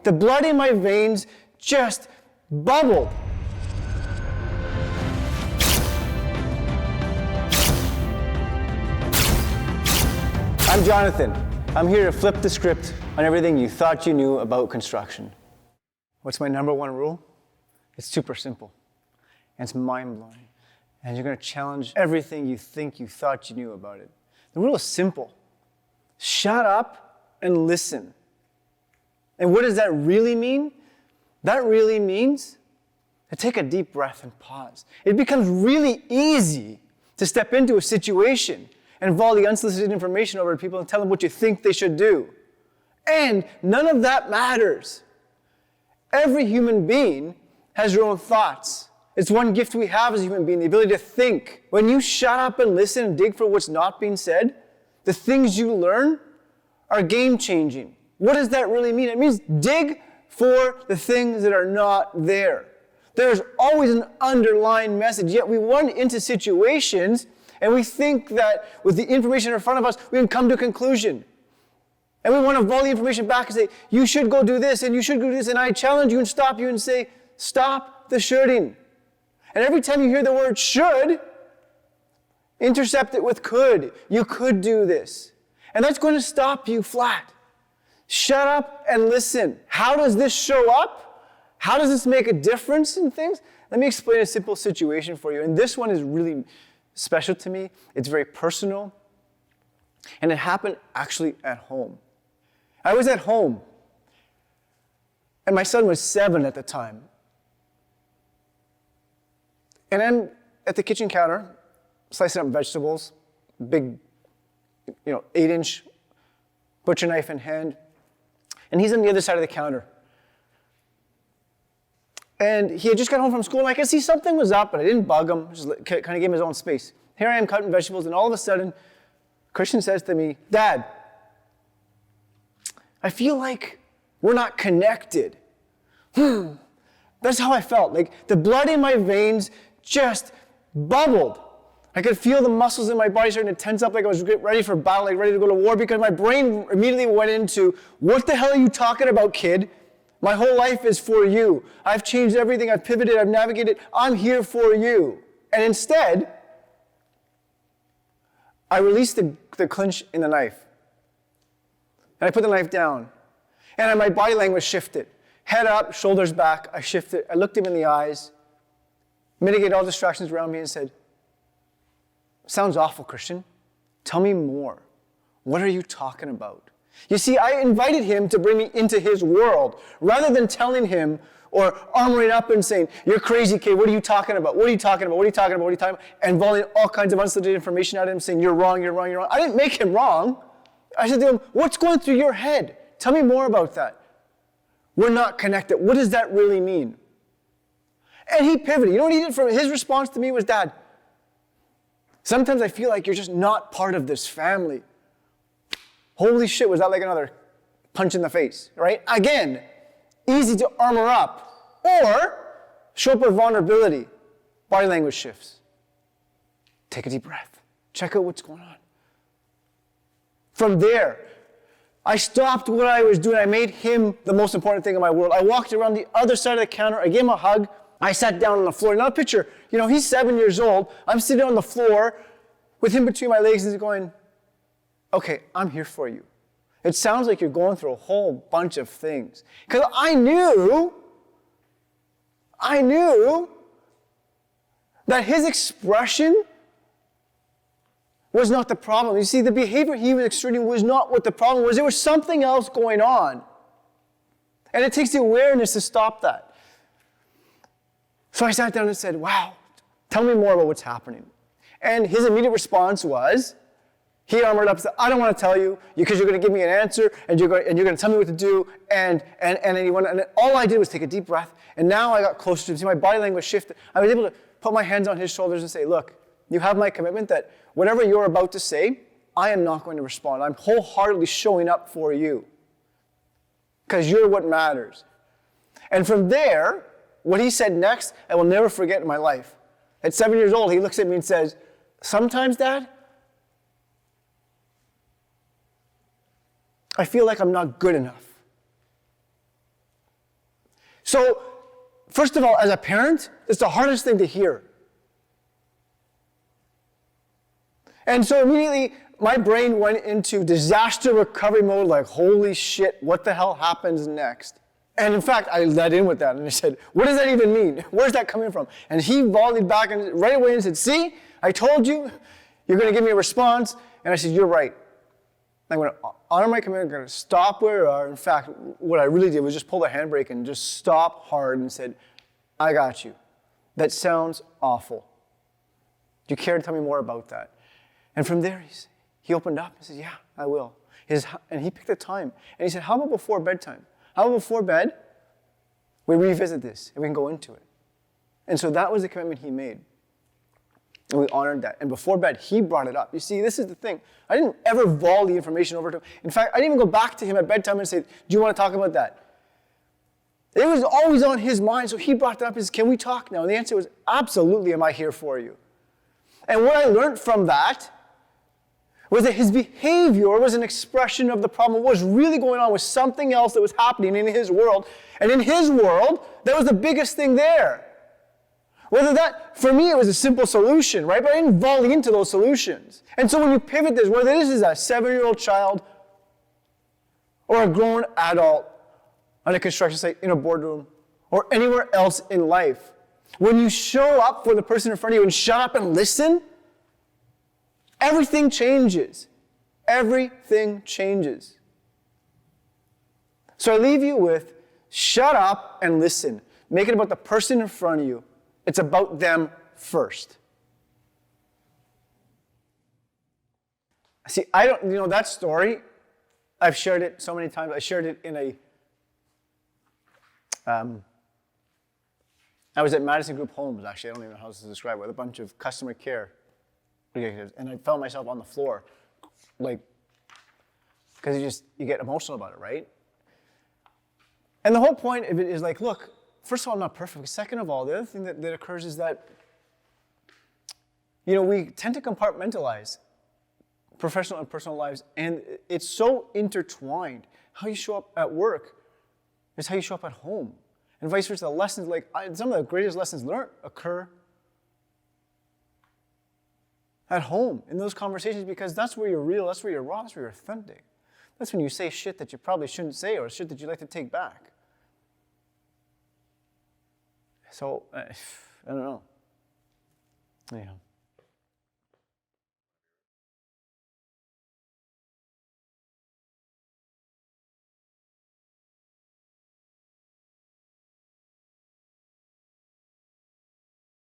The blood in my veins just bubbled. I'm Jonathan. I'm here to flip the script on everything you thought you knew about construction. What's my number one rule? It's super simple, and it's mind-blowing. And you're going to challenge everything you think you thought you knew about it. The rule is simple. Shut up and listen. And what does that really mean? That really means to take a deep breath and pause. It becomes really easy to step into a situation and volley unsolicited information over to people and tell them what you think they should do. And none of that matters. Every human being has their own thoughts. It's one gift we have as a human being, the ability to think. When you shut up and listen and dig for what's not being said, the things you learn are game-changing. What does that really mean? It means dig for the things that are not there. There's always an underlying message, yet we run into situations and we think that with the information in front of us, we can come to a conclusion. And we want to volley information back and say, you should go do this, and you should go do this, and I challenge you and stop you and say, stop the shoulding. And every time you hear the word should, intercept it with could. You could do this. And that's going to stop you flat. Shut up and listen. How does this show up? How does this make a difference in things? Let me explain a simple situation for you. And this one is really special to me. It's very personal. And it happened actually at home. I was at home. And my son was 7 at the time. And I'm at the kitchen counter, slicing up vegetables, big, 8-inch butcher knife in hand. And he's on the other side of the counter. And he had just got home from school, and I could see something was up, but I didn't bug him, just kind of gave him his own space. Here I am cutting vegetables, and all of a sudden, Christian says to me, Dad, I feel like we're not connected. That's how I felt. Like the blood in my veins just bubbled. I could feel the muscles in my body starting to tense up like I was ready for battle, like ready to go to war, because my brain immediately went into, what the hell are you talking about, kid? My whole life is for you. I've changed everything. I've pivoted. I've navigated. I'm here for you. And instead, I released the clinch in the knife. And I put the knife down. And my body language shifted. Head up, shoulders back. I shifted. I looked him in the eyes, mitigated all distractions around me, and said, sounds awful, Christian. Tell me more. What are you talking about? You see, I invited him to bring me into his world, rather than telling him or armoring up and saying, you're crazy, kid, what are you talking about? What are you talking about? What are you talking about? What are you talking about? And volleying all kinds of unsolicited information at him, saying, you're wrong, you're wrong, you're wrong. I didn't make him wrong. I said to him, what's going through your head? Tell me more about that. We're not connected. What does that really mean? And he pivoted. You know what he did? His response to me was, Dad, sometimes I feel like you're just not part of this family. Holy shit, was that like another punch in the face, right? Again, easy to armor up or show up with vulnerability. Body language shifts. Take a deep breath. Check out what's going on. From there, I stopped what I was doing. I made him the most important thing in my world. I walked around the other side of the counter. I gave him a hug. I sat down on the floor. Now picture, he's 7 years old. I'm sitting on the floor with him between my legs and he's going, okay, I'm here for you. It sounds like you're going through a whole bunch of things. Because I knew that his expression was not the problem. You see, the behavior he was exerting was not what the problem was. There was something else going on. And it takes the awareness to stop that. So I sat down and said, wow, tell me more about what's happening. And his immediate response was, he armored up and said, I don't want to tell you because you're going to give me an answer and you're going to tell me what to do. And all I did was take a deep breath. And now I got closer to him. See, my body language shifted. I was able to put my hands on his shoulders and say, look, you have my commitment that whatever you're about to say, I am not going to respond. I'm wholeheartedly showing up for you because you're what matters. And from there, what he said next, I will never forget in my life. At 7 years old, he looks at me and says, sometimes, Dad, I feel like I'm not good enough. So, first of all, as a parent, it's the hardest thing to hear. And so immediately, my brain went into disaster recovery mode, like, holy shit, what the hell happens next? And in fact, I led in with that, and I said, what does that even mean? Where's that coming from? And he volleyed back and right away and said, see, I told you, you're going to give me a response. And I said, you're right. I'm going to honor my commitment, I'm going to stop where you are. In fact, what I really did was just pull the handbrake and just stop hard and said, I got you. That sounds awful. Do you care to tell me more about that? And from there, he opened up and said, yeah, I will. And he picked a time. And he said, how about before bedtime? How about before bed, we revisit this and we can go into it? And so that was the commitment he made. And we honored that. And before bed, he brought it up. You see, this is the thing. I didn't ever volley information over to him. In fact, I didn't even go back to him at bedtime and say, do you want to talk about that? It was always on his mind, so he brought it up. He said, can we talk now? And the answer was, absolutely, am I here for you? And what I learned from that was that his behavior was an expression of the problem. What was really going on was something else that was happening in his world. And in his world, that was the biggest thing there. Whether that, for me, it was a simple solution, right? But I didn't volley into those solutions. And so when you pivot this, whether this is a 7-year-old child or a grown adult on a construction site, in a boardroom, or anywhere else in life, when you show up for the person in front of you and shut up and listen, everything changes. Everything changes. So I leave you with, shut up and listen. Make it about the person in front of you. It's about them first. See, that story, I've shared it so many times. I shared it in I was at Madison Group Homes, actually. I don't even know how to describe it, with a bunch of customer care executives. And I found myself on the floor, like, because you get emotional about it, right? And the whole point of it is like, look, first of all, I'm not perfect. Second of all, the other thing that occurs is that, we tend to compartmentalize professional and personal lives, and it's so intertwined. How you show up at work is how you show up at home, and vice versa. The lessons, some of the greatest lessons learned occur at home, in those conversations, because that's where you're real, that's where you're raw, that's where you're authentic. That's when you say shit that you probably shouldn't say, or shit that you'd like to take back. So, I don't know. Anyhow.